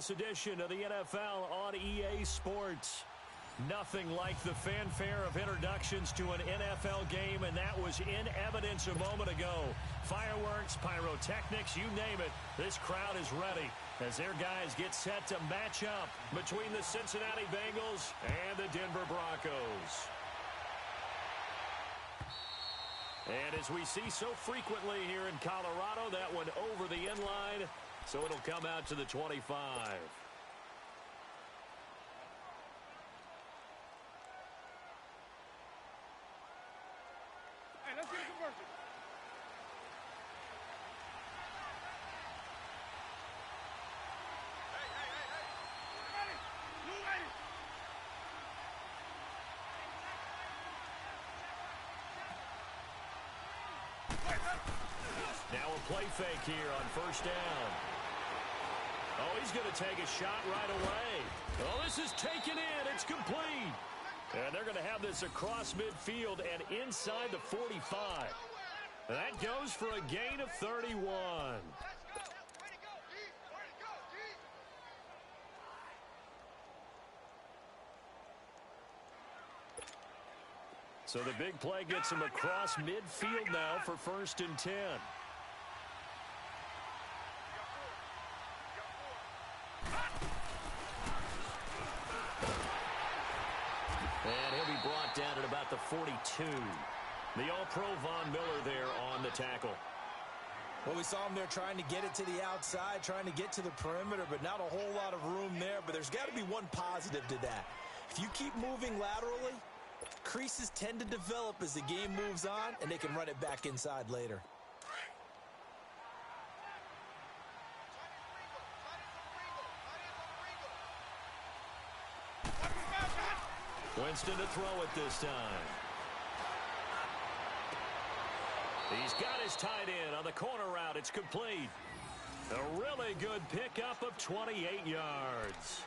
this edition of the NFL on EA Sports. Nothing like the fanfare of introductions to an NFL game, and that was in evidence a moment ago. Fireworks, pyrotechnics, you name it, this crowd is ready as their guys get set to match up between the Cincinnati Bengals and the Denver Broncos. And as we see so frequently here in Colorado, that one over the end line, so it'll come out to the 25. Hey, let's get a conversion. Hey. You ready? Now a play fake here on first down. Oh, he's going to take a shot right away. Oh, this is taken in. It's complete. And they're going to have this across midfield and inside the 45. And that goes for a gain of 31. So the big play gets him across midfield now for 1st and 10. And he'll be brought down at about the 42. The All-Pro Von Miller there on the tackle. Well, we saw him there trying to get it to the outside, trying to get to the perimeter, but not a whole lot of room there. But there's got to be one positive to that. If you keep moving laterally, creases tend to develop as the game moves on, and they can run it back inside later. Winston to throw it this time. He's got his tight end on the corner route. It's complete. A really good pickup of 28 yards.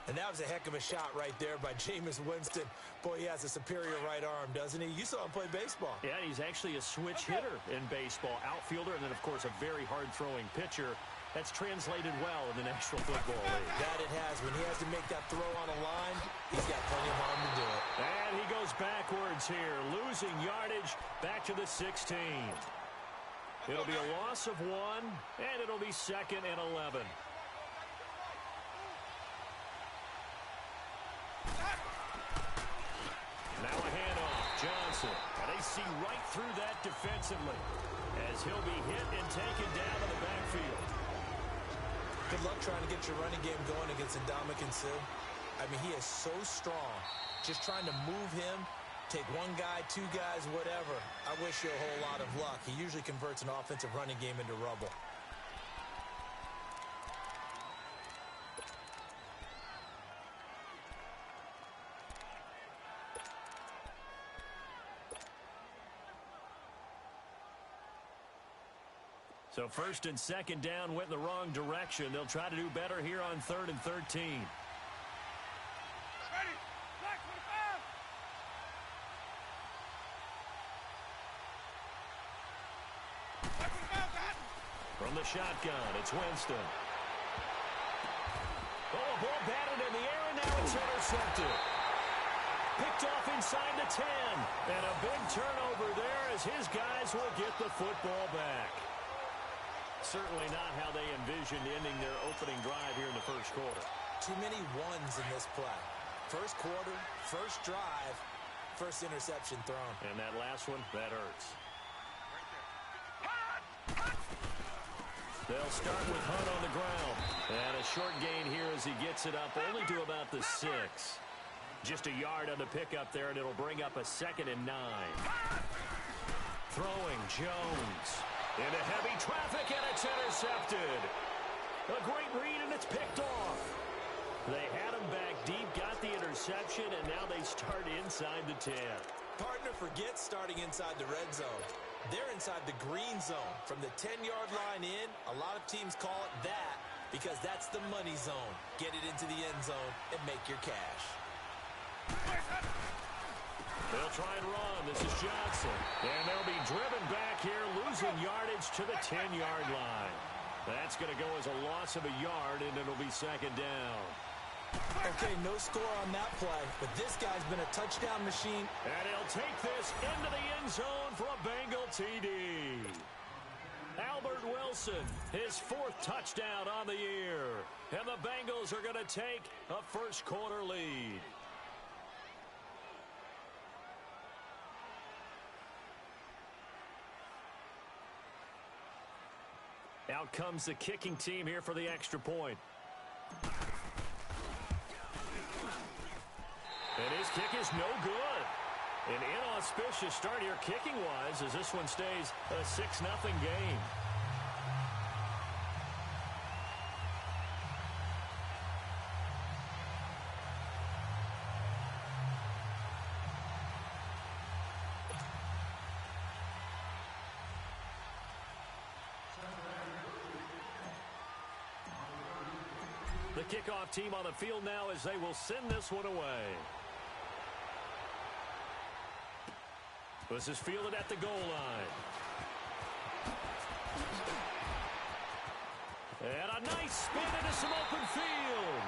And that was a heck of a shot right there by Jameis Winston. Boy, he has a superior right arm, doesn't he? You saw him play baseball. Yeah, he's actually a switch hitter in baseball. Outfielder and then, of course, a very hard-throwing pitcher. That's translated well in the National Football League. That it has. When he has to make that throw on a line, he's got plenty of arm to do it. And he goes backwards here, losing yardage back to the 16. It'll be a loss of 1, and it'll be 2nd and 11. Now a handoff, Johnson. And they see right through that defensively as he'll be hit and taken down to the backfield. Good luck trying to get your running game going against Ndamukong Suh. I mean, he is so strong. Just trying to move him, take one guy, two guys, whatever. I wish you a whole lot of luck. He usually converts an offensive running game into rubble. So 1st and 2nd down went in the wrong direction. They'll try to do better here on 3rd and 13. Ready? Black 25. From the shotgun, it's Winston. Oh, a ball batted in the air, and now it's intercepted. Picked off inside the 10. And a big turnover there as his guys will get the football back. Certainly not how they envisioned ending their opening drive here in the first quarter. Too many ones in this play. First quarter, first drive, first interception thrown. And that last one, that hurts. They'll start with Hunt on the ground. And a short gain here as he gets it up only to about the 6. Just a yard on the pickup there, and it'll bring up a 2nd and 9. Throwing Jones. Into heavy traffic, and it's intercepted. A great read, and it's picked off. They had him back deep, got the interception, and now they start inside the 10. Partner, forget starting inside the red zone. They're inside the green zone. From the 10-yard line in, a lot of teams call it that because that's the money zone. Get it into the end zone and make your cash. They'll try and run. This is Johnson. And they'll be driven back here, losing yardage to the 10-yard line. That's going to go as a loss of a yard, and it'll be second down. Okay, no score on that play, but this guy's been a touchdown machine. And he'll take this into the end zone for a Bengal TD. Albert Wilson, his 4th touchdown on the year. And the Bengals are going to take a first-quarter lead. Out comes the kicking team here for the extra point. And his kick is no good. An inauspicious start here kicking-wise as this one stays a 6-0 game. The kickoff team on the field now as they will send this one away. This is fielded at the goal line. And a nice spin into some open field.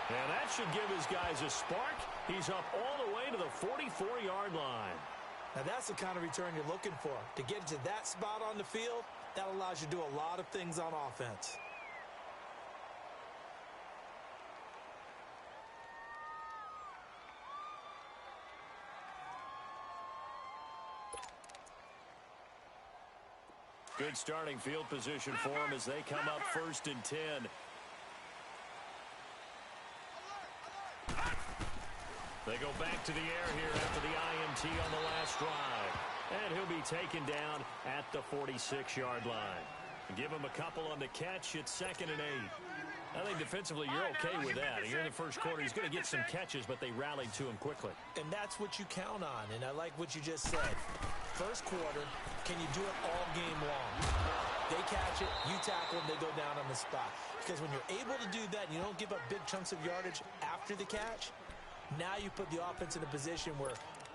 And that should give his guys a spark. He's up all the way to the 44-yard line. Now that's the kind of return you're looking for. To get to that spot on the field, that allows you to do a lot of things on offense. Good starting field position for them as they come up 1st and 10. They go back to the air here after the IMT on the last drive. And he'll be taken down at the 46-yard line. Give him a couple on the catch. It's 2nd and 8. I think defensively you're okay with that. Here in the first quarter, he's going to get some catches, but they rallied to him quickly. And that's what you count on, and I like what you just said. First quarter, can you do it all game long? They catch it, you tackle them, they go down on the spot. Because when you're able to do that and you don't give up big chunks of yardage after the catch, now you put the offense in a position where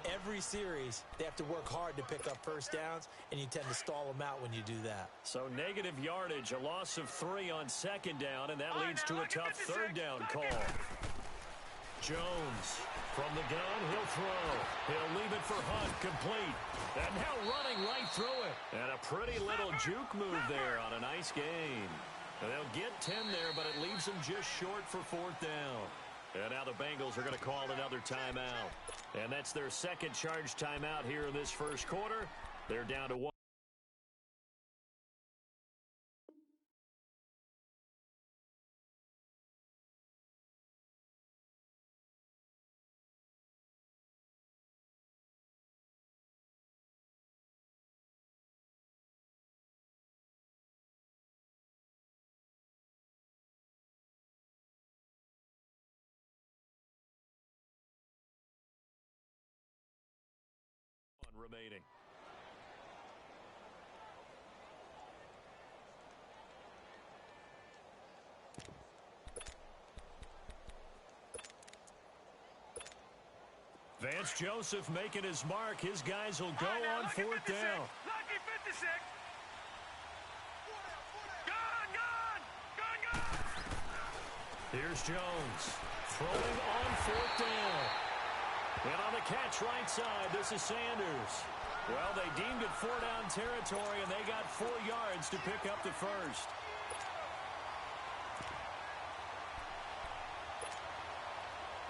every series they have to work hard to pick up first downs, and you tend to stall them out when you do that. So negative yardage, a loss of 3 on 2nd down, and that leads to a tough 3rd down call. Jones from the gun, he'll throw. He'll leave it for Hunt, complete. And now running right through it. And a pretty little juke move there on a nice gain. And they'll get 10 there, but it leaves them just short for 4th down. And now the Bengals are going to call another timeout. And that's their 2nd charge timeout here in this first quarter. They're down to 1. Remaining. Vance Joseph making his mark. His guys will go on 4th down. Lucky 56. Gun. Here's Jones throwing on 4th down. And on the catch right side, this is Sanders. Well, they deemed it 4-down territory, and they got 4 yards to pick up the first.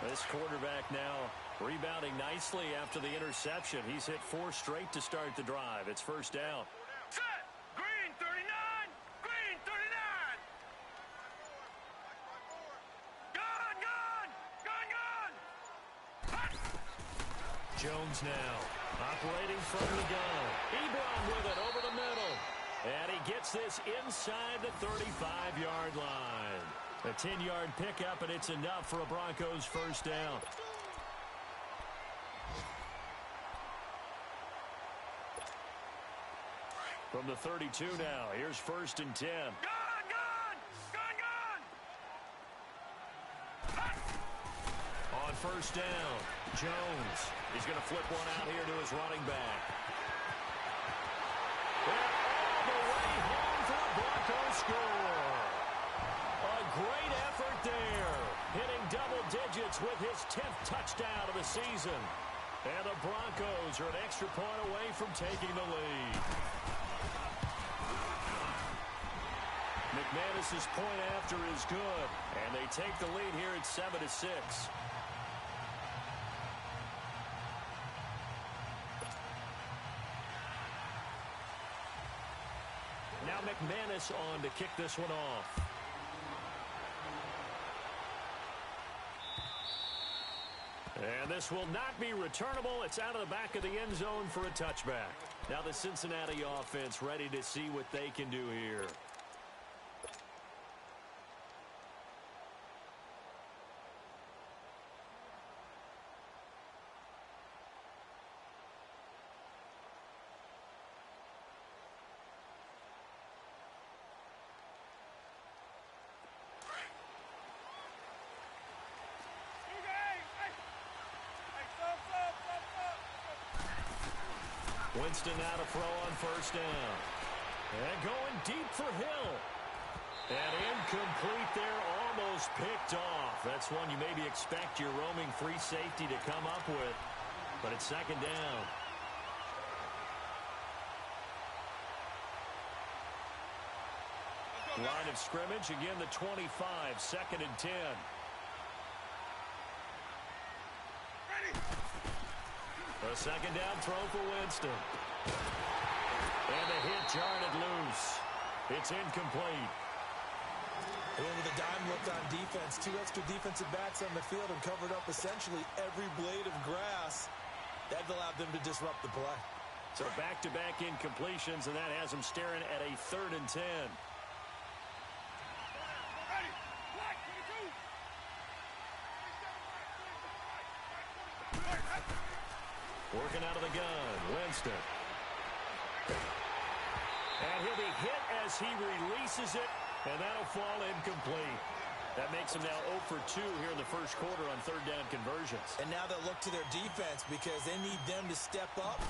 This quarterback now rebounding nicely after the interception. He's hit 4 straight to start the drive. It's 1st down. Set. Green 39. Green 39. Gun. Jones now operating from the gun. Ebron with it over the middle. And he gets this inside the 35-yard line. A 10-yard pickup, and it's enough for a Broncos 1st down. From the 32 now, here's 1st and 10. On 1st down, Jones. He's going to flip one out here to his running back. And all the way home for the Broncos score. effort there. Hitting double digits with his 10th touchdown of the season. And the Broncos are an extra point away from taking the lead. McManus's point after is good. And they take the lead here at 7-6. Now McManus on to kick this one off. And this will not be returnable. It's out of the back of the end zone for a touchback. Now the Cincinnati offense ready to see what they can do here. Winston now to throw on first down. And going deep for Hill. And incomplete there, almost picked off. That's one you maybe expect your roaming free safety to come up with. But it's second down. Line of scrimmage, again the 25, 2nd and 10. A second down throw for Winston. And the hit jarred it loose. It's incomplete. They went with a dime look on defense. 2 extra defensive backs on the field and covered up essentially every blade of grass. That allowed them to disrupt the play. So back-to-back incompletions, and that has them staring at a 3rd and 10. Working out of the gun, Winston. And he'll be hit as he releases it, and that'll fall incomplete. That makes him now 0 for 2 here in the first quarter on 3rd down conversions. And now they'll look to their defense because they need them to step up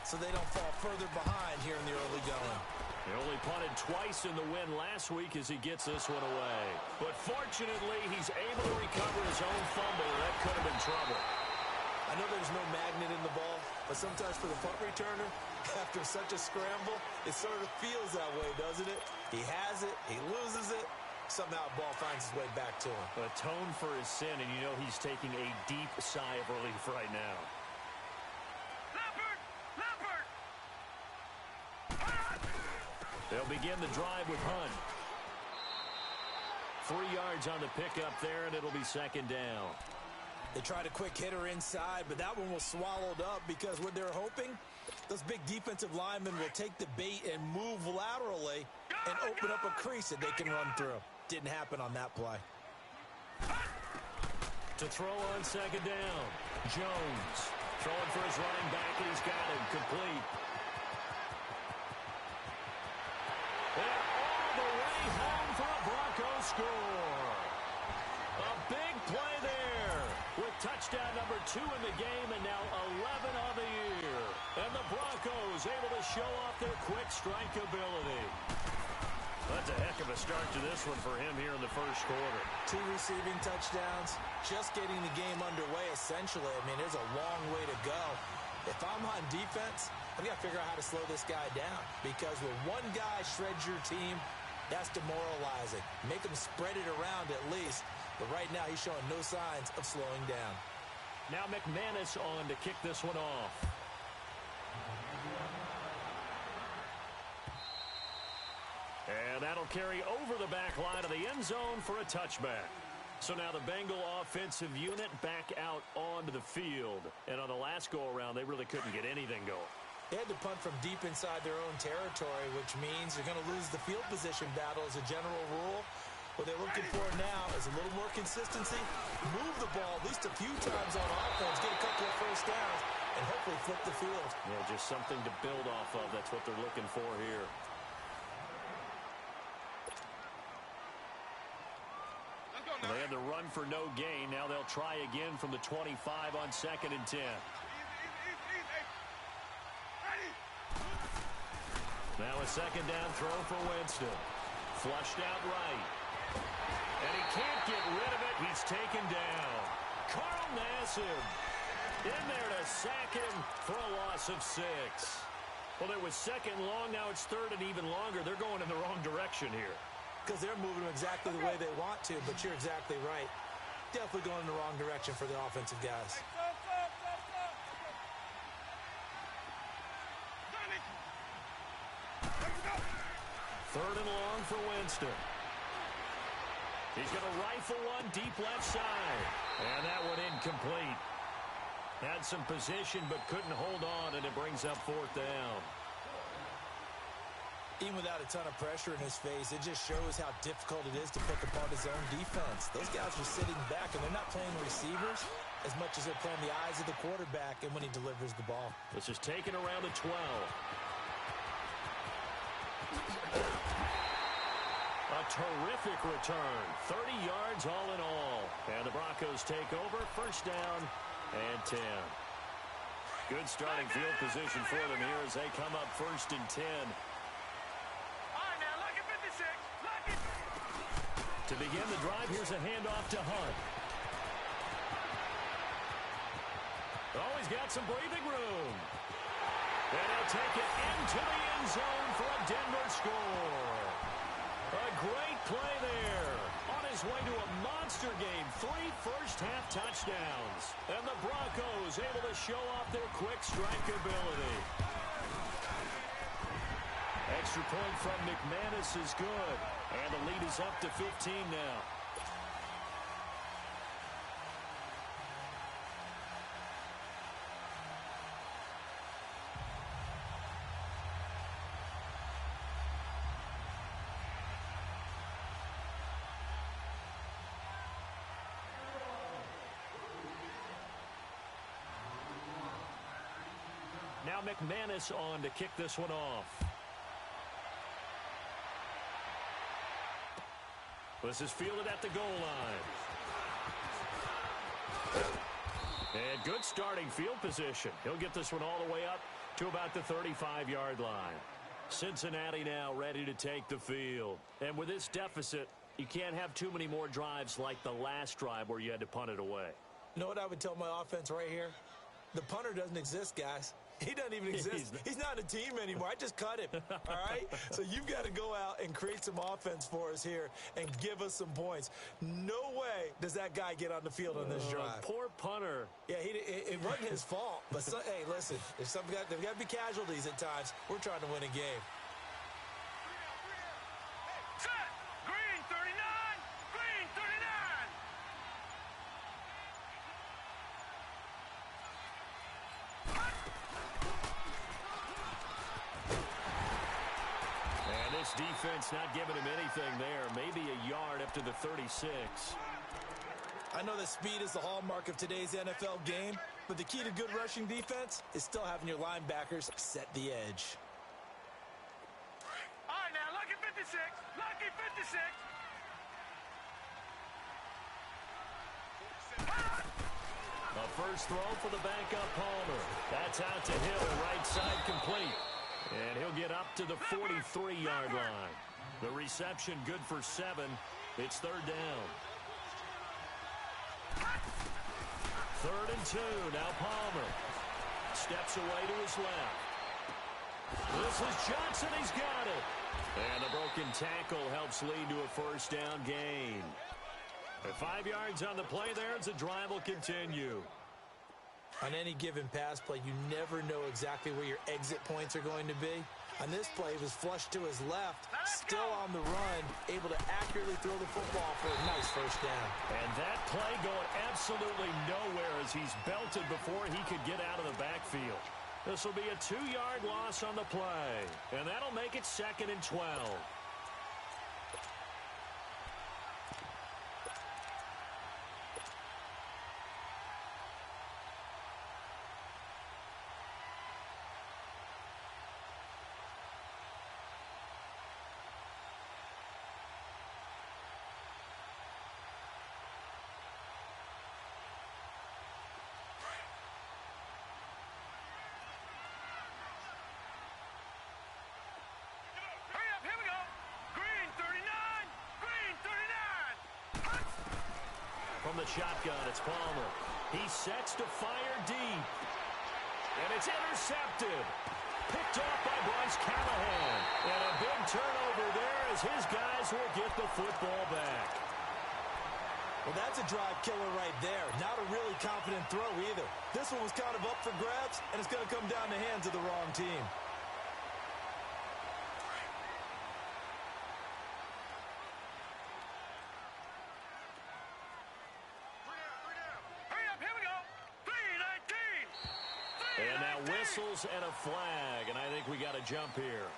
so they don't fall further behind here in the early going. He only punted twice in the win last week as he gets this one away. But fortunately, he's able to recover his own fumble. That could have been trouble. I know there's no magnet in the ball, but sometimes for the punt returner, after such a scramble, it sort of feels that way, doesn't it? He has it, he loses it, somehow the ball finds its way back to him. Atone for his sin, and you know he's taking a deep sigh of relief right now. They'll begin the drive with Hunt. 3 yards on the pickup there, and it'll be second down. They tried a quick hitter inside, but that one was swallowed up because what they're hoping, those big defensive linemen will take the bait and move laterally and open up a crease that they can run through. Didn't happen on that play. To throw on second down, Jones. Throwing for his running back, and he's got him complete. And all the way home for a Broncos score. A big play there with touchdown number 2 in the game and now 11 on the year. And the Broncos able to show off their quick strike ability. That's a heck of a start to this one for him here in the first quarter. 2 receiving touchdowns, just getting the game underway essentially. I mean, there's a long way to go. If I'm on defense, I've got to figure out how to slow this guy down because when one guy shreds your team, that's demoralizing. Make him spread it around at least. But right now, he's showing no signs of slowing down. Now McManus on to kick this one off. And that'll carry over the back line of the end zone for a touchback. So now the Bengal offensive unit back out onto the field. And on the last go-around, they really couldn't get anything going. They had to punt from deep inside their own territory, which means they're going to lose the field position battle as a general rule. What they're looking for now is a little more consistency, move the ball at least a few times on offense, get a couple of first downs, and hopefully flip the field. Yeah, just something to build off of. That's what they're looking for here. They had the run for no gain. Now they'll try again from the 25 on 2nd and 10. Now a second down throw for Winston. Flushed out right. And he can't get rid of it. He's taken down. Carl Nassib in there to sack him for a loss of 6. Well, it was second long. Now it's third and even longer. They're going in the wrong direction here. Because they're moving exactly the way they want to, but you're exactly right. Definitely going in the wrong direction for the offensive guys. Third and long for Winston. He's going to rifle one deep left side. And that one incomplete. Had some position but couldn't hold on, and it brings up fourth down. Even without a ton of pressure in his face, it just shows how difficult it is to pick apart his own defense. Those guys are sitting back, and they're not playing receivers as much as they're playing the eyes of the quarterback and when he delivers the ball. This is taken around the 12. A terrific return. 30 yards all in all. And the Broncos take over. First down and 10. Good starting field position for them here as they come up first and 10. To begin the drive, here's a handoff to Hunt. Oh, he's got some breathing room. And he'll take it into the end zone for a Denver score. A great play there. On his way to a monster game. 3 first-half touchdowns. And the Broncos able to show off their quick strike ability. Extra point from McManus is good. And the lead is up to 15 now. Now McManus on to kick this one off. This is fielded at the goal line. And good starting field position. He'll get this one all the way up to about the 35-yard line. Cincinnati now ready to take the field. And with this deficit, you can't have too many more drives like the last drive where you had to punt it away. You know what I would tell my offense right here? The punter doesn't exist, guys. He doesn't even exist. He's not a team anymore. I just cut him, all right? So you've got to go out and create some offense for us here and give us some points. No way does that guy get on the field on this drive. Poor punter. Yeah, it wasn't his fault. But, hey, listen, there's got to be casualties at times. We're trying to win a game. Set! Green 39! Green 39! This defense not giving him anything there. Maybe a yard up to the 36. I know that speed is the hallmark of today's NFL game, but the key to good rushing defense is still having your linebackers set the edge. All right, now, lucky 56. Lucky 56. A first throw for the backup Palmer. That's out to Hill, right side complete. And he'll get up to the 43-yard line. The reception good for 7. It's third down. Third and 2. Now Palmer steps away to his left. This is Johnson. He's got it. And a broken tackle helps lead to a first down gain. At 5 yards on the play there, as the drive will continue. On any given pass play, you never know exactly where your exit points are going to be. On this play, he was flushed to his left, still on the run, able to accurately throw the football for a nice first down. And that play going absolutely nowhere as he's belted before he could get out of the backfield. This will be a 2-yard loss on the play, and that'll make it 2nd and 12. the shotgun. It's Palmer. He sets to fire deep. And it's intercepted. Picked off by Bryce Callahan. And a big turnover there as his guys will get the football back. Well, that's a drive killer right there. Not a really confident throw either. This one was kind of up for grabs, and it's going to come down the hands of the wrong team. And now whistles and a flag, and I think we got a jump here.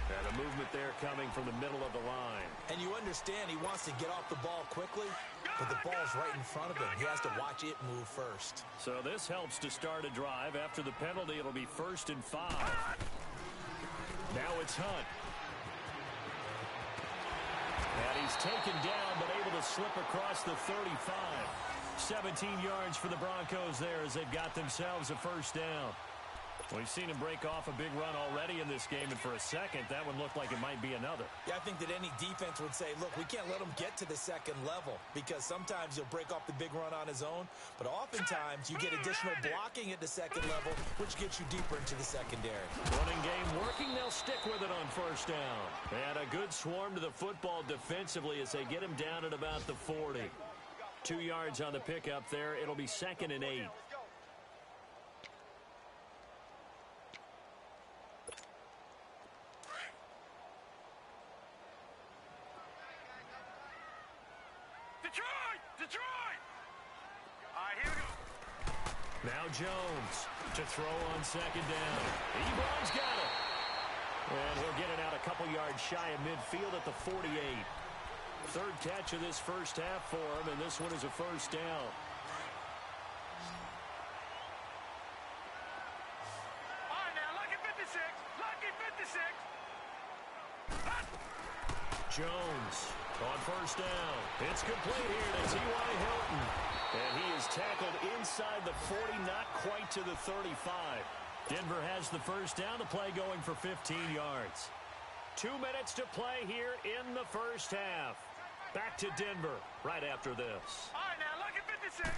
And a movement there coming from the middle of the line. And you understand he wants to get off the ball quickly, but the ball's right in front of him. He has to watch it move first. So this helps to start a drive. After the penalty, it'll be 1st and 5. Now it's Hunt. And he's taken down, but able to slip across the 35. 17 yards for the Broncos there as they've got themselves a first down. We've seen him break off a big run already in this game, and for a second, that one looked like it might be another. Yeah, I think that any defense would say, look, we can't let him get to the second level because sometimes he'll break off the big run on his own, but oftentimes you get additional blocking at the second level, which gets you deeper into the secondary. Running game working. They'll stick with it on first down. And a good swarm to the football defensively as they get him down at about the 40. 2 yards on the pickup there. It'll be 2nd and 8. Detroit! All right, here we go. Now Jones to throw on 2nd down. Ebron's got it. And he'll get it out a couple yards shy of midfield at the 48. 3rd catch of this first half for him, and this one is a first down. All right, now, lucky 56. Lucky 56. Jones on first down. It's complete here to T.Y. Hilton. And he is tackled inside the 40, not quite to the 35. Denver has the first down. The play going for 15 yards. 2 minutes to play here in the first half. Back to Denver right after this. All right, now, lucky 56.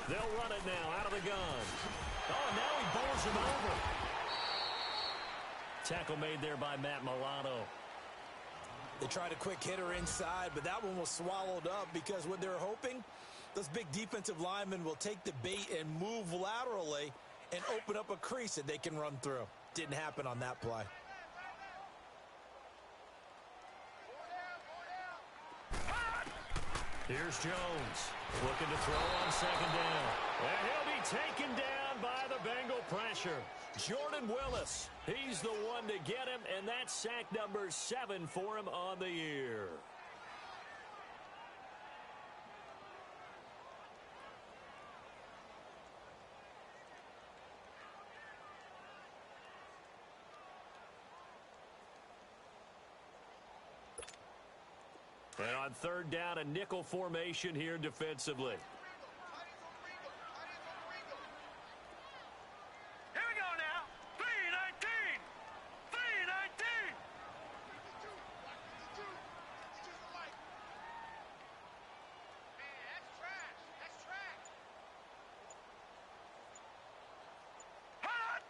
They'll run it now out of the gun. Oh, now he bowls him over. Tackle made there by Matt Milano. They tried a quick hitter inside, but that one was swallowed up because what they're hoping, those big defensive linemen will take the bait and move laterally and open up a crease that they can run through. Didn't happen on that play. Here's Jones looking to throw on 2nd down. And he'll be taken down by the Bengal pressure. Jordan Willis, he's the one to get him, and that's sack number 7 for him on the year. And on 3rd down, a nickel formation here defensively. Here we go now. 3-19. 3-19. Man, that's trash. That's trash. Hot.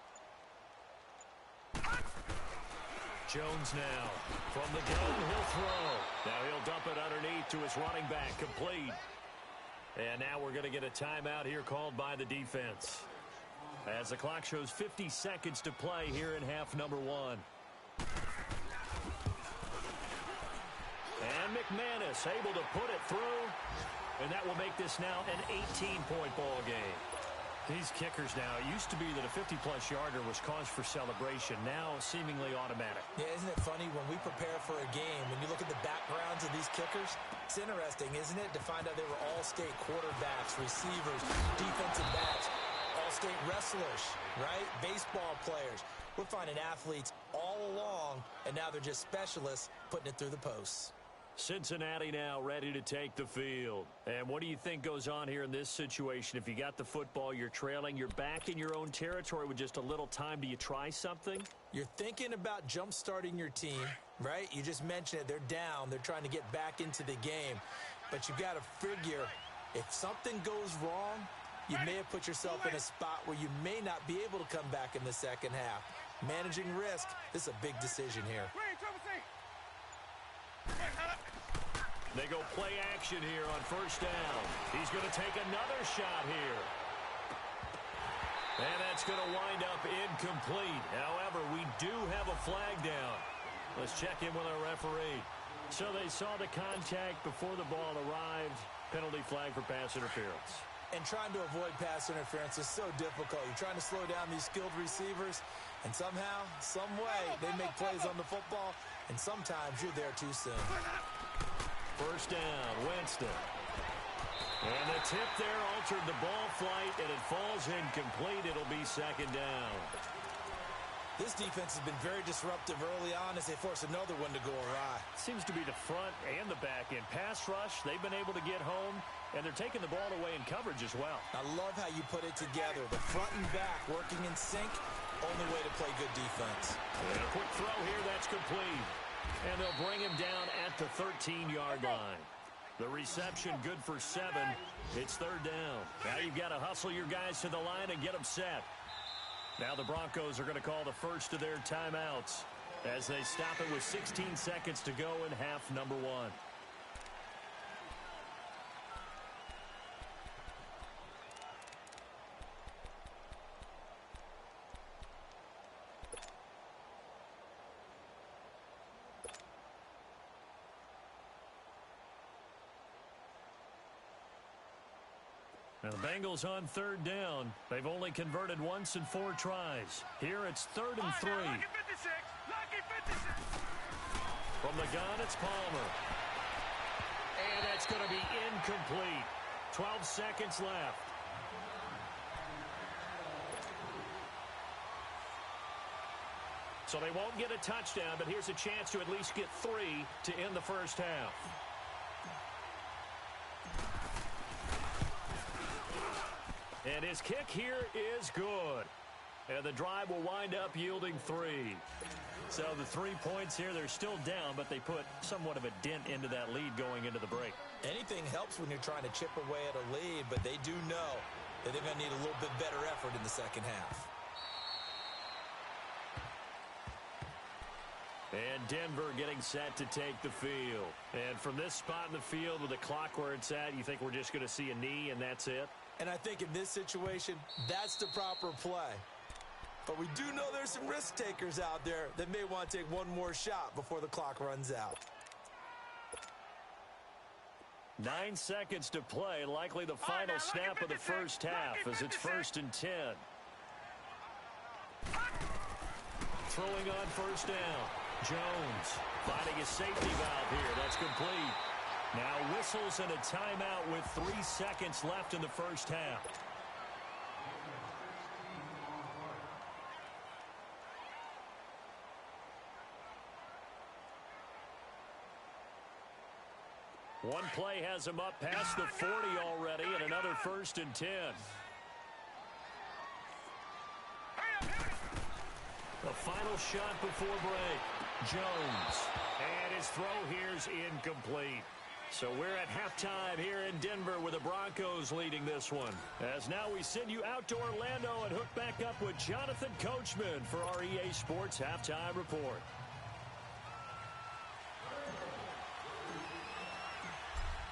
Jones now from the gun, he'll throw. Now he'll dump it underneath to his running back, complete. And now we're going to get a timeout here called by the defense. As the clock shows 50 seconds to play here in half number 1. And McManus able to put it through. And that will make this now an 18-point ball game. These kickers now, it used to be that a 50-plus yarder was cause for celebration. Now seemingly automatic. Yeah, isn't it funny when we prepare for a game, when you look at the backgrounds of these kickers, it's interesting, isn't it, to find out they were all-state quarterbacks, receivers, defensive backs, all-state wrestlers, right? Baseball players. We're finding athletes all along, and now they're just specialists putting it through the posts. Cincinnati now ready to take the field. And what do you think goes on here in this situation? If you got the football, you're trailing, you're back in your own territory with just a little time. Do you try something? You're thinking about jump-starting your team, right? You just mentioned it. They're down. They're trying to get back into the game. but you got to figure if something goes wrong, you may have put yourself in a spot where you may not be able to come back in the second half. Managing risk, this is a big decision here. They go play action here on first down. He's going to take another shot here. And that's going to wind up incomplete. However, we do have a flag down. Let's check in with our referee. So they saw the contact before the ball arrived. Penalty flag for pass interference. And trying to avoid pass interference is so difficult. You're trying to slow down these skilled receivers, and somehow, some way, they make plays on the football, and sometimes you're there too soon. First down, Winston. And the tip there altered the ball flight, and it falls incomplete. It'll be second down. This defense has been very disruptive early on as they force another one to go awry. Seems to be the front and the back end. Pass rush, they've been able to get home, and they're taking the ball away in coverage as well. I love how you put it together. The front and back working in sync, only way to play good defense. And a quick throw here, that's complete. And they'll bring him down at the 13-yard line. The reception good for 7. It's third down. Now you've got to hustle your guys to the line and get them set. Now the Broncos are going to call the first of their timeouts as they stop it with 16 seconds to go in half number 1. Now the Bengals on third down. They've only converted once in 4 tries. Here it's 3rd and 3. From the gun, it's Palmer. And that's going to be incomplete. 12 seconds left. So they won't get a touchdown, but here's a chance to at least get 3 to end the first half. And his kick here is good. And the drive will wind up yielding 3. So the 3 points here, they're still down, but they put somewhat of a dent into that lead going into the break. Anything helps when you're trying to chip away at a lead, but they do know that they're going to need a little bit better effort in the second half. And Denver getting set to take the field. And from this spot in the field with the clock where it's at, you think we're just going to see a knee and that's it? And I think in this situation, that's the proper play. But we do know there's some risk takers out there that may want to take one more shot before the clock runs out. 9 seconds to play, likely the final snap of the first half as it's 1st and 10. Throwing on first down. Jones finding a safety valve here. That's complete. Now whistles and a timeout with 3 seconds left in the first half. One play has him up past the 40 already, and another 1st and 10. The final shot before break. Jones. And his throw here's incomplete. So we're at halftime here in Denver with the Broncos leading this one. As now we send you out to Orlando and hook back up with Jonathan Coachman for our EA Sports Halftime Report.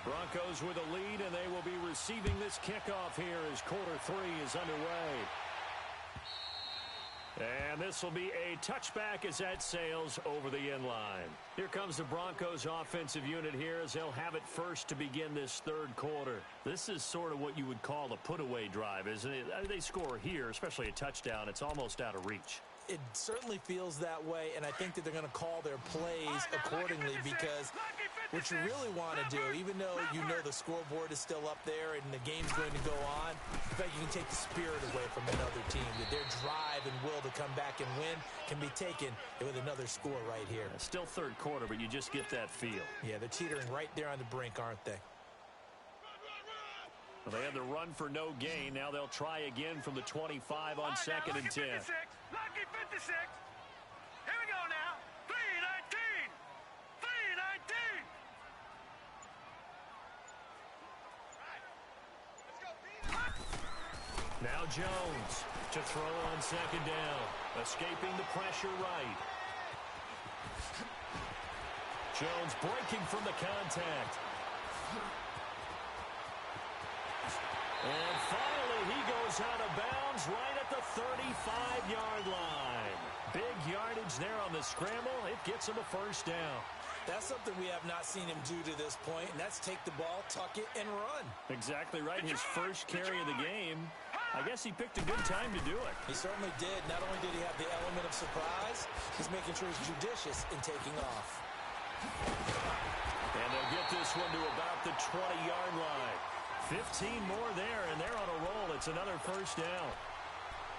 Broncos with a lead, and they will be receiving this kickoff here as quarter 3 is underway. And this will be a touchback as that sails over the end line. Here comes the Broncos offensive unit here as they'll have it first to begin this 3rd quarter. This is sort of what you would call a put-away drive, isn't it? They score here, especially a touchdown. It's almost out of reach. It certainly feels that way, and I think that they're going to call their plays accordingly because what you really want to do, even though you know the scoreboard is still up there and the game's going to go on, in fact, you can take the spirit away from another team, that their drive and will to come back and win can be taken with another score right here. Still 3rd quarter, but you just get that feel. Yeah, they're teetering right there on the brink, aren't they? Well, they had the run for no gain. Now they'll try again from the 25 on 2nd and 10. Lucky 56. Here we go now. 3-19. 3-19. Now Jones to throw on second down. Escaping the pressure right. Jones breaking from the contact. And finally, he goes out of bounds right at the 35-yard line. Big yardage there on the scramble. It gets him a first down. That's something we have not seen him do to this point, and that's take the ball, tuck it, and run. Exactly right. His first carry of the game. I guess he picked a good time to do it. He certainly did. Not only did he have the element of surprise, he's making sure he's judicious in taking off. And they'll get this one to about the 20-yard line. 15 more there, and they're on a roll. It's another first down.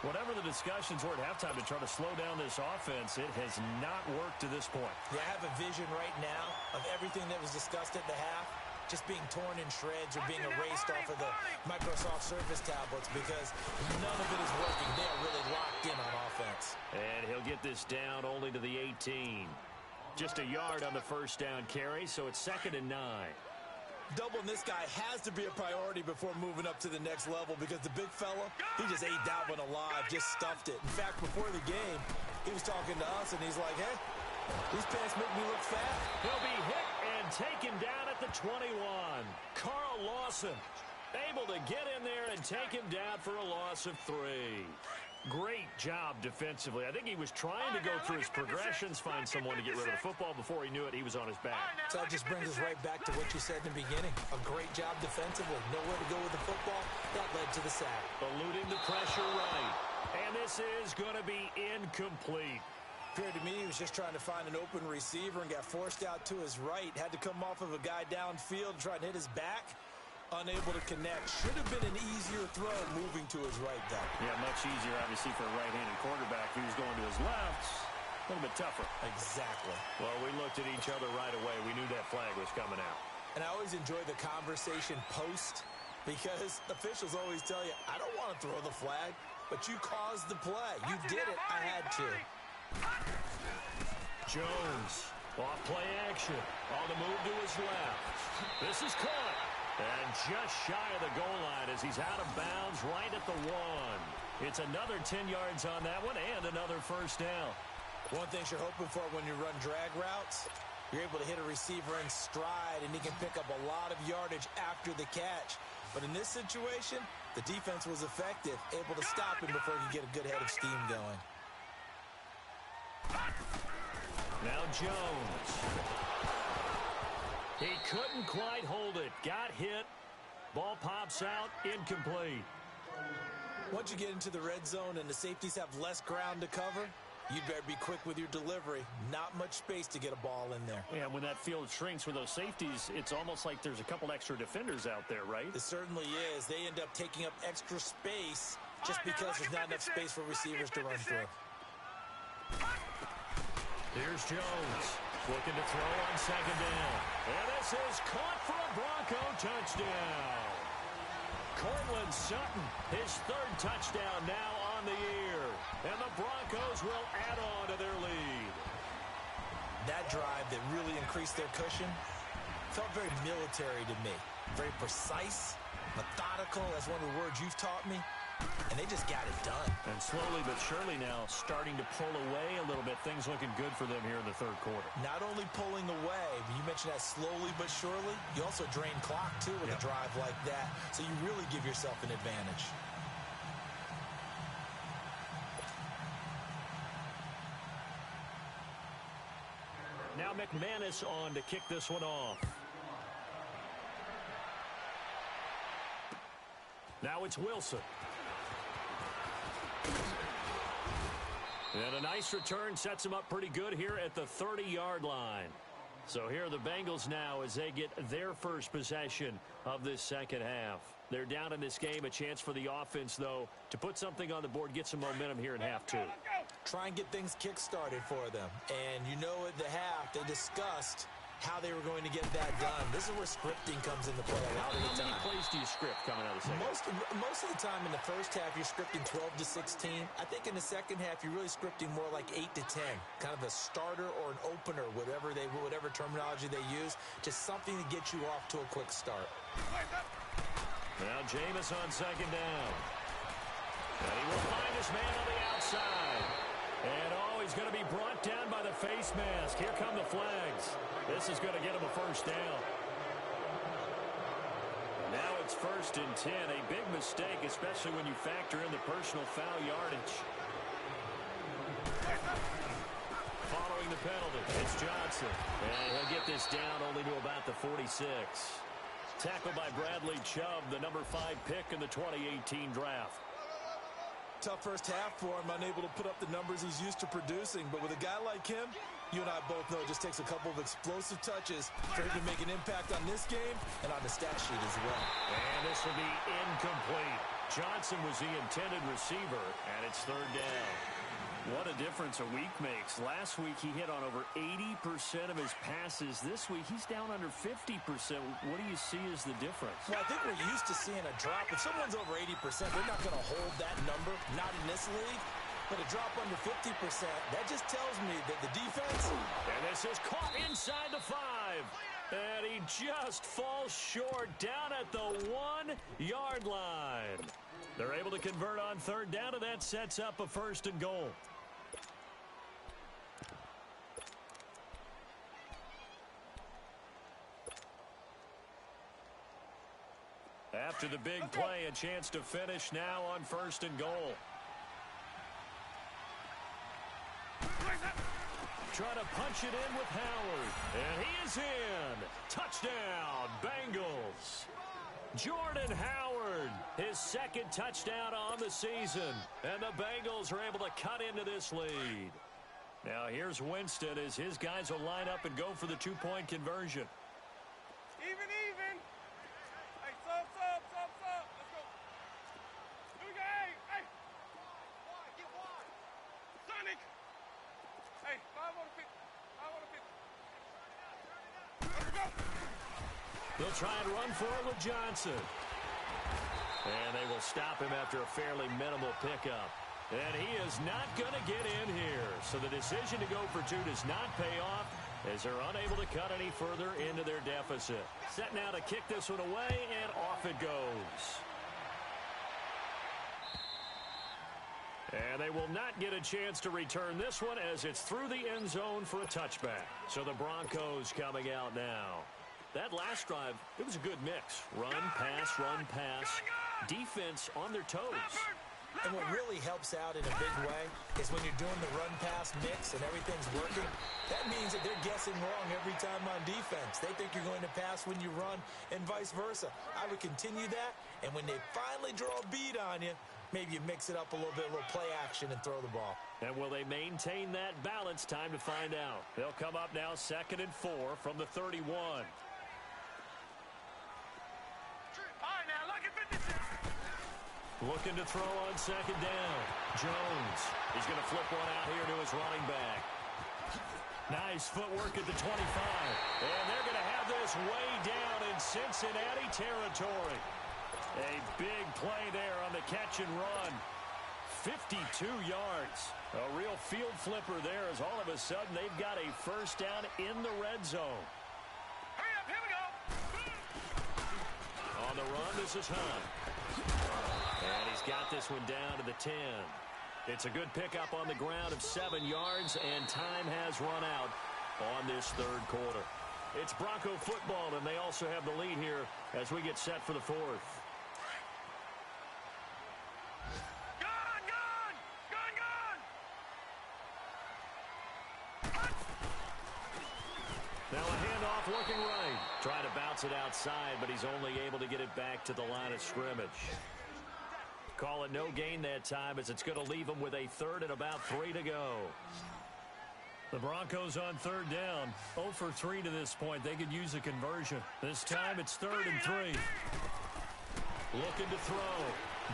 Whatever the discussions were at halftime to try to slow down this offense, it has not worked to this point. Yeah, I have a vision right now of everything that was discussed at the half just being torn in shreds or being erased off of the Microsoft Surface tablets because none of it is working. They are really locked in on offense. And he'll get this down only to the 18. Just a yard on the first down carry, so it's 2nd and 9. Doubling this guy has to be a priority before moving up to the next level because the big fella, he just ate that one alive, just stuffed it. In fact, before the game, he was talking to us, and he's like, hey, these pants make me look fat. He'll be hit and taken down at the 21. Carl Lawson able to get in there and take him down for a loss of 3. Great job defensively. I think he was trying to go through his progressions, find someone to get rid of the football. Before he knew it, he was on his back. So that just brings us right back to what you said in the beginning. A great job defensively. Nowhere to go with the football. That led to the sack. Eluding the pressure right. And this is going to be incomplete. Appeared to me he was just trying to find an open receiver and got forced out to his right. Had to come off of a guy downfield, try and hit his back. Unable to connect. Should have been an easier throw moving to his right, though. Yeah, much easier, obviously, for a right-handed quarterback. If he was going to his left, a little bit tougher. Exactly. Well, we looked at each other right away. We knew that flag was coming out. And I always enjoy the conversation post because officials always tell you, I don't want to throw the flag, but you caused the play. You did it. I had to. Jones, off play action. On the move to his left. This is caught. And just shy of the goal line as he's out of bounds right at the 1. It's another 10 yards on that one and another first down. One thing you're hoping for when you run drag routes, you're able to hit a receiver in stride and he can pick up a lot of yardage after the catch. But in this situation, the defense was effective, able to stop him before he could get a good head of steam going. Now Jones. He couldn't quite hold it. Got hit. Ball pops out. Incomplete. Once you get into the red zone and the safeties have less ground to cover, you better be quick with your delivery. Not much space to get a ball in there. Yeah, when that field shrinks with those safeties, it's almost like there's a couple extra defenders out there, right? It certainly is. They end up taking up extra space just because there's not enough space for receivers to run through. Here's Jones. Looking to throw on second down. And this is caught for a Bronco touchdown. Cortland Sutton, his 3rd touchdown now on the year. And the Broncos will add on to their lead. That drive that really increased their cushion felt very military to me. Very precise, methodical. That's one of the words you've taught me. And they just got it done. And slowly but surely now starting to pull away a little bit. Things looking good for them here in the 3rd quarter. Not only pulling away, but you mentioned that slowly but surely. You also drain clock, too, with a drive like that. So you really give yourself an advantage. Now McManus on to kick this one off. Now it's Wilson. And a nice return sets him up pretty good here at the 30-yard line. So here are the Bengals now as they get their first possession of this second half. They're down in this game. A chance for the offense, though, to put something on the board, get some momentum here in half 2. Try and get things kick-started for them. And you know at the half, they discussed how they were going to get that done. This is where scripting comes into play a lot of the time. How many plays do you script coming out of the second? Most of the time in the first half, you're scripting 12 to 16. I think in the second half, you're really scripting more like 8 to 10. Kind of a starter or an opener, whatever terminology they use. Just something to get you off to a quick start. Now Jameis on second down. And he will find his man on the outside. And, he's going to be brought down by the face mask. Here come the flags. This is going to get him a first down. Now it's 1st and 10. A big mistake, especially when you factor in the personal foul yardage. Following the penalty, it's Johnson. And he'll get this down only to about the 46. Tackled by Bradley Chubb, the number 5 pick in the 2018 draft. Tough first half for him, unable to put up the numbers he's used to producing. But with a guy like him, you and I both know it just takes a couple of explosive touches for him to make an impact on this game and on the stat sheet as well. And this will be incomplete. Johnson was the intended receiver, and it's 3rd down. What a difference a week makes. Last week he hit on over 80% of his passes. This week he's down under 50%. What do you see as the difference? Well, I think we're used to seeing a drop. If someone's over 80%, they're not going to hold that number, not in this league. But a drop under 50%, that just tells me that the defense... And this is caught inside the 5. And he just falls short down at the 1-yard line. They're able to convert on 3rd down, and that sets up a 1st and goal. After the big play, a chance to finish now on 1st and goal. Trying to punch it in with Howard. And he is in. Touchdown, Bengals. Jordan Howard, his 2nd touchdown on the season. And the Bengals are able to cut into this lead. Now here's Winston as his guys will line up and go for the 2-point conversion. Even. Hey, sub. Let's go. Here we go. Hey. Get wide. Sonic. Hey, 5 on the 50. 5 on the 50. Let's go. They'll try and run for it with Johnson. And they will stop him after a fairly minimal pickup. And he is not going to get in here. So the decision to go for 2 does not pay off as they're unable to cut any further into their deficit. Set now to kick this one away, and off it goes. And they will not get a chance to return this one as it's through the end zone for a touchback. So the Broncos coming out now. That last drive, it was a good mix. Run, pass. Defense on their toes. And what really helps out in a big way is when you're doing the run-pass mix and everything's working, that means that they're guessing wrong every time on defense. They think you're going to pass when you run and vice versa. I would continue that, and when they finally draw a bead on you, maybe you mix it up a little bit, a little play action, and throw the ball. And will they maintain that balance? Time to find out. They'll come up now 2nd and 4 from the 31. Looking to throw on 2nd down. Jones. He's going to flip one out here to his running back. Nice footwork at the 25. And they're going to have this way down in Cincinnati territory. A big play there on the catch and run. 52 yards. A real field flipper there as all of a sudden they've got a first down in the red zone. Hurry up, here we go. On the run, this is Hunt. And he's got this one down to the 10. It's a good pickup on the ground of 7 yards, and time has run out on this 3rd quarter. It's Bronco football, and they also have the lead here as we get set for the 4th. Now a handoff looking right. Trying to bounce it outside, but he's only able to get it back to the line of scrimmage. Call it no gain that time as it's going to leave him with a 3rd and about 3 to go. The Broncos on 3rd down. 0 for 3 to this point. They could use a conversion. This time it's 3rd and 3. Looking to throw.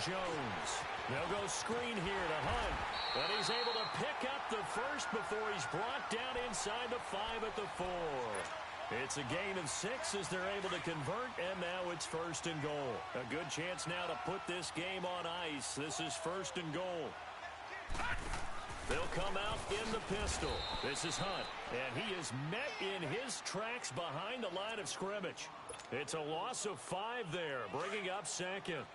Jones. They'll go screen here to Hunt. And he's able to pick up the first before he's brought down inside the 5 at the 4. It's a gain of 6 as they're able to convert, and now it's 1st and goal. A good chance now to put this game on ice. This is 1st and goal. They'll come out in the pistol. This is Hunt, and he is met in his tracks behind the line of scrimmage. It's a loss of 5 there, bringing up 2nd.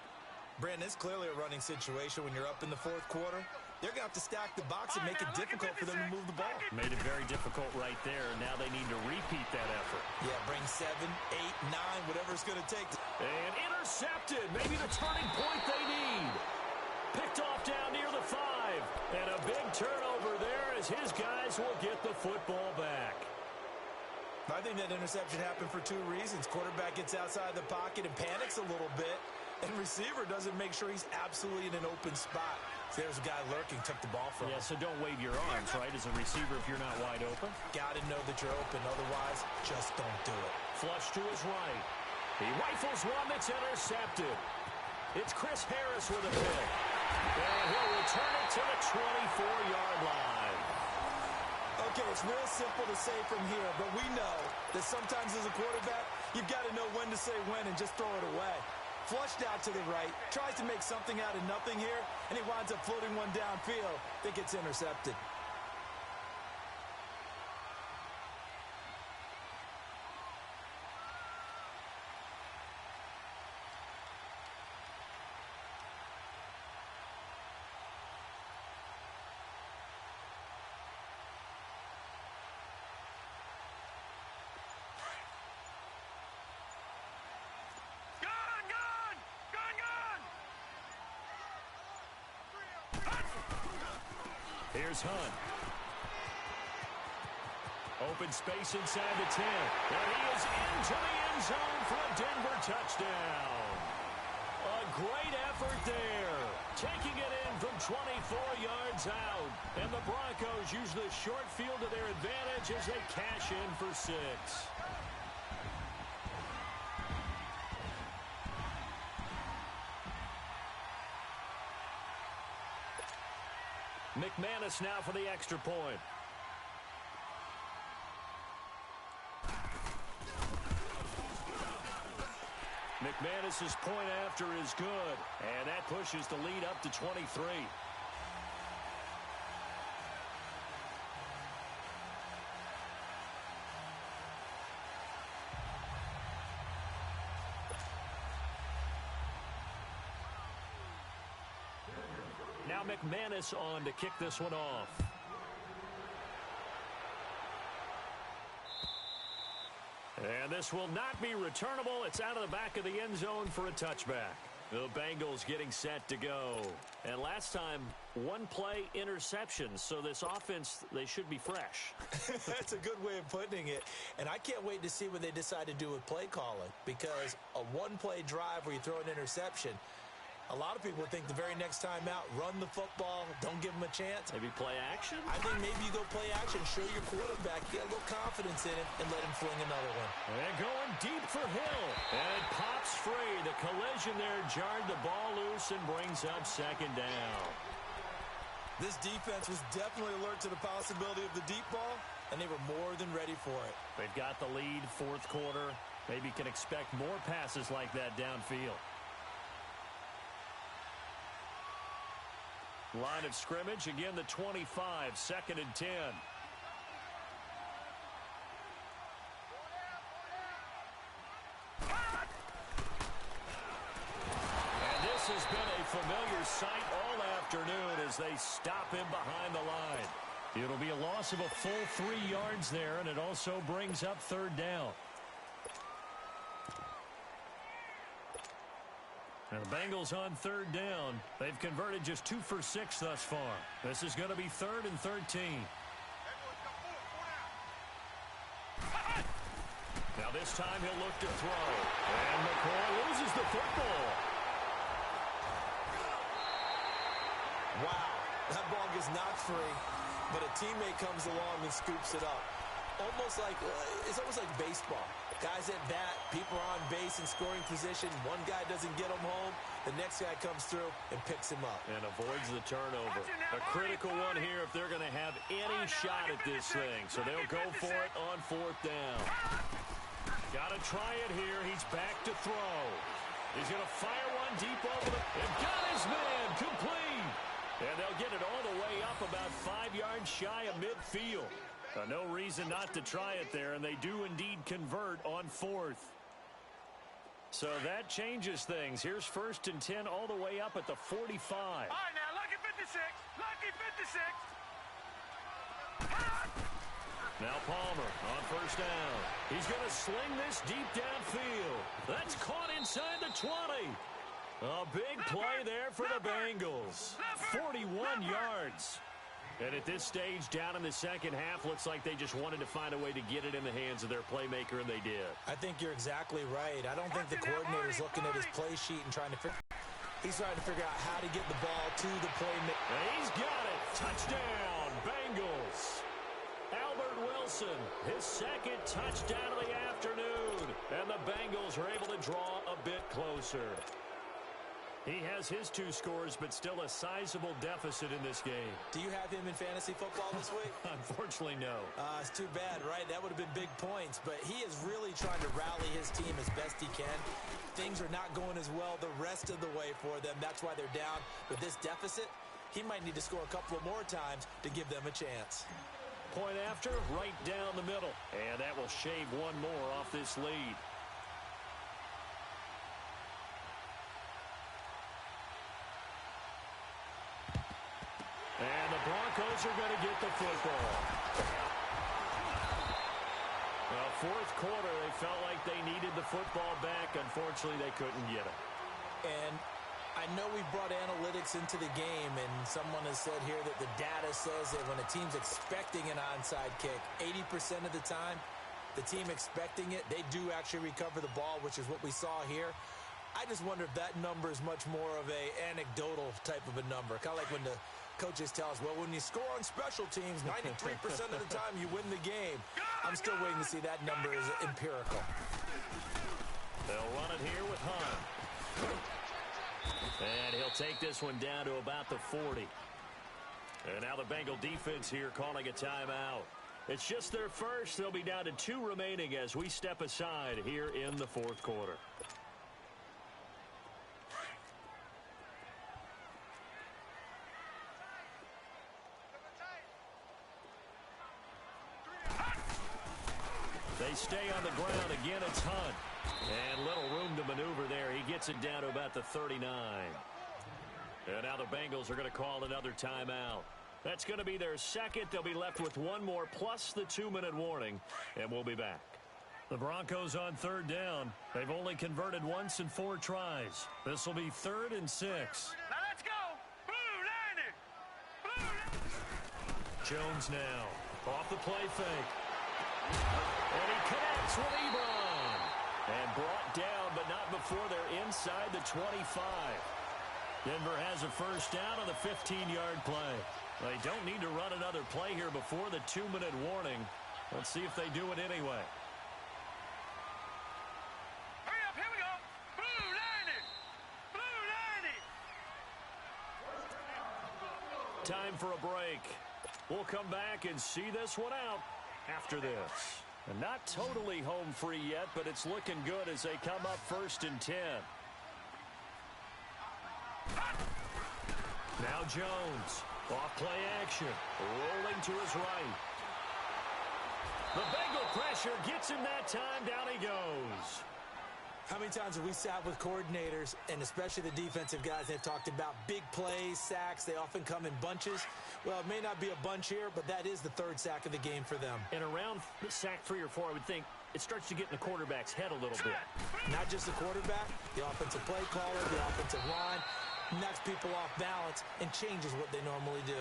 Brandon, it's clearly a running situation when you're up in the fourth quarter. They're going to have to stack the box and make it difficult for them to move the ball. Made it very difficult right there. Now they need to repeat that effort. Yeah, bring 7, 8, 9, whatever it's going to take. And intercepted. Maybe the turning point they need. Picked off down near the 5. And a big turnover there as his guys will get the football back. I think that interception happened for 2 reasons. Quarterback gets outside the pocket and panics a little bit. And receiver doesn't make sure he's absolutely in an open spot. So there's a guy lurking, took the ball from him. Yeah, so don't wave your arms, right, as a receiver if you're not wide open. Got to know that you're open. Otherwise, just don't do it. Flush to his right. He rifles one that's intercepted. It's Chris Harris with a pick. And he'll return it to the 24-yard line. Okay, it's real simple to say from here, but we know that sometimes as a quarterback, you've got to know when to say when and just throw it away. Flushed out to the right, tries to make something out of nothing here, and he winds up floating one downfield that gets intercepted. Here's Hunt. Open space inside the 10. And he is into the end zone for a Denver touchdown. A great effort there. Taking it in from 24 yards out. And the Broncos use the short field to their advantage as they cash in for 6. McManus now for the extra point. McManus's point after is good, and that pushes the lead up to 23. Now McManus on to kick this one off. And this will not be returnable. It's out of the back of the end zone for a touchback. The Bengals getting set to go. And last time, 1 play interception. So this offense, they should be fresh. That's a good way of putting it. And I can't wait to see what they decide to do with play calling. Because a 1-play drive where you throw an interception, a lot of people think the very next time out, run the football, don't give him a chance. Maybe play action? I think maybe you go play action, show your quarterback, get a little confidence in him, and let him fling another one. And going deep for Hill. And it pops free. The collision there jarred the ball loose and brings up 2nd down. This defense was definitely alert to the possibility of the deep ball, and they were more than ready for it. They've got the lead, 4th quarter. Maybe can expect more passes like that downfield. Line of scrimmage, again the 25, 2nd and 10. And this has been a familiar sight all afternoon as they stop him behind the line. It'll be a loss of a full 3 yards there, and it also brings up 3rd down. And the Bengals on 3rd down. They've converted just 2 for 6 thus far. This is going to be 3rd and 13. Now this time he'll look to throw. And McCoy loses the football. Wow, that ball gets knocked free, but a teammate comes along and scoops it up. It's almost like baseball. Guys at bat, people are on base in scoring position. One guy doesn't get him home. The next guy comes through and picks him up. And avoids the turnover. A critical one here if they're going to have any shot at this thing. So they'll go for it on 4th down. Got to try it here. He's back to throw. He's going to fire one deep over the... And got his man complete. And they'll get it all the way up about 5 yards shy of midfield. No reason not to try it there, and they do indeed convert on 4th. So that changes things. Here's 1st and 10 all the way up at the 45. All right, now, lucky 56. Lucky 56. Now Palmer on 1st down. He's going to sling this deep downfield. That's caught inside the 20. A big play there for the Bengals. 41 yards. And at this stage, down in the second half, looks like they just wanted to find a way to get it in the hands of their playmaker, and they did. I think you're exactly right. I don't think the coordinator's looking at his play sheet and trying to figure out how to get the ball to the playmaker. He's got it. Touchdown, Bengals. Albert Wilson, his 2nd touchdown of the afternoon. And the Bengals are able to draw a bit closer. He has his 2 scores, but still a sizable deficit in this game. Do you have him in fantasy football this week? Unfortunately, no. It's too bad, right? That would have been big points, but he is really trying to rally his team as best he can. Things are not going as well the rest of the way for them. That's why they're down. With this deficit, he might need to score a couple of more times to give them a chance. Point after, right down the middle. And that will shave one more off this lead. And the Broncos are going to get the football. Well, 4th quarter, they felt like they needed the football back. Unfortunately, they couldn't get it. And I know we brought analytics into the game, and someone has said here that the data says that when a team's expecting an onside kick, 80% of the time, the team expecting it, they do actually recover the ball, which is what we saw here. I just wonder if that number is much more of a anecdotal type of a number. Kind of like when the coaches tell us, well, when you score on special teams, 93% of the time you win the game. I'm still waiting to see that number is empirical. They'll run it here with Hunt. And he'll take this one down to about the 40. And now the Bengal defense here calling a timeout. It's just their first. They'll be down to 2 remaining as we step aside here in the 4th quarter. They stay on the ground. Again, it's Hunt. And little room to maneuver there. He gets it down to about the 39. And now the Bengals are going to call another timeout. That's going to be their 2nd. They'll be left with 1 more plus the 2-minute warning. And we'll be back. The Broncos on 3rd down. They've only converted once in 4 tries. This will be 3rd and 6. Now let's go. Blue landing. Blue landing. Jones now. Off the play fake. And he connects with Ebron. And brought down, but not before they're inside the 25. Denver has a 1st down on the 15-yard play. They don't need to run another play here before the 2-minute warning. Let's see if they do it anyway. Hurry up, here we go. Blue landing. Blue landing. Time for a break. We'll come back and see this one out after this. And not totally home free yet, but it's looking good as they come up 1st and 10. Now Jones. Off play action. Rolling to his right. The Bengal pressure gets him that time. Down he goes. How many times have we sat with coordinators, and especially the defensive guys, they've talked about big plays, sacks. They often come in bunches. Well, it may not be a bunch here, but that is the 3rd sack of the game for them. And around sack 3 or 4, I would think it starts to get in the quarterback's head a little bit. Not just the quarterback, the offensive play caller, the offensive line, knocks people off balance and changes what they normally do.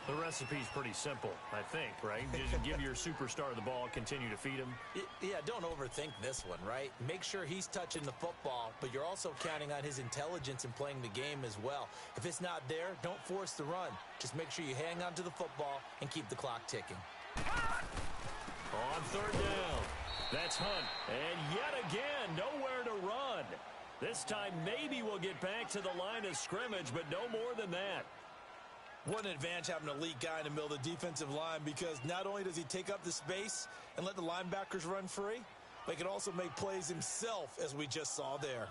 The recipe's pretty simple, I think, right? Just give your superstar the ball, continue to feed him. Yeah, don't overthink this one, right? Make sure he's touching the football, but you're also counting on his intelligence in playing the game as well. If it's not there, don't force the run. Just make sure you hang on to the football and keep the clock ticking. On 3rd down, that's Hunt. And yet again, nowhere to run. This time, maybe we'll get back to the line of scrimmage, but no more than that. What an advantage having an elite guy in the middle of the defensive line, because not only does he take up the space and let the linebackers run free, but he can also make plays himself, as we just saw there.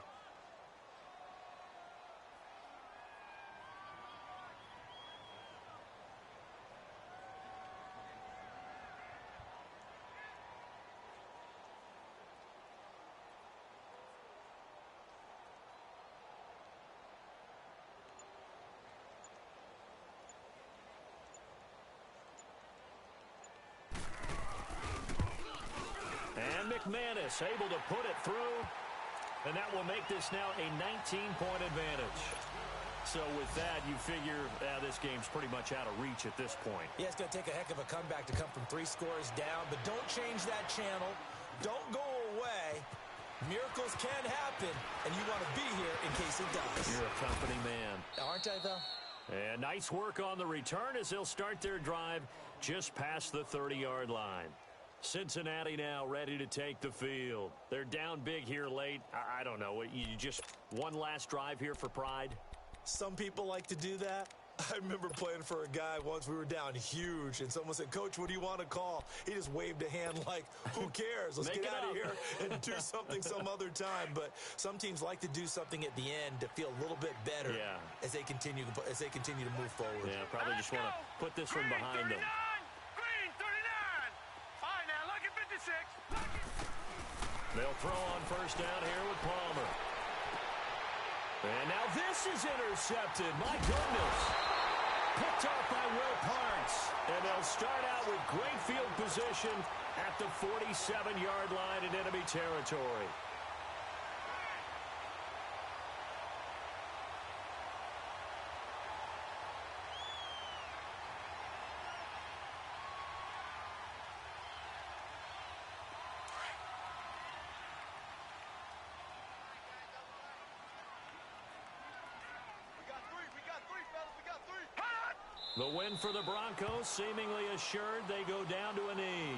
McManus able to put it through, and that will make this now a 19-point advantage. So with that, you figure this game's pretty much out of reach at this point. Yeah, it's going to take a heck of a comeback to come from 3 scores down, but don't change that channel. Don't go away. Miracles can happen, and you want to be here in case it does. You're a company man. Aren't I, though? And nice work on the return as they'll start their drive just past the 30-yard line. Cincinnati now ready to take the field. They're down big here late. I don't know. You just one last drive here for pride? Some people like to do that. I remember playing for a guy once. We were down huge, and someone said, "Coach, what do you want to call?" He just waved a hand like, who cares? Let's get out of here and do something some other time. But some teams like to do something at the end to feel a little bit better as they continue to move forward. Yeah, probably just want to put this one behind them. Green 39. All right, now look at 56. They'll throw on first down here with Palmer. And now this is intercepted. My goodness. Picked off by Will Parks. And they'll start out with great field position at the 47-yard line in enemy territory. The win for the Broncos seemingly assured. They go down to a knee.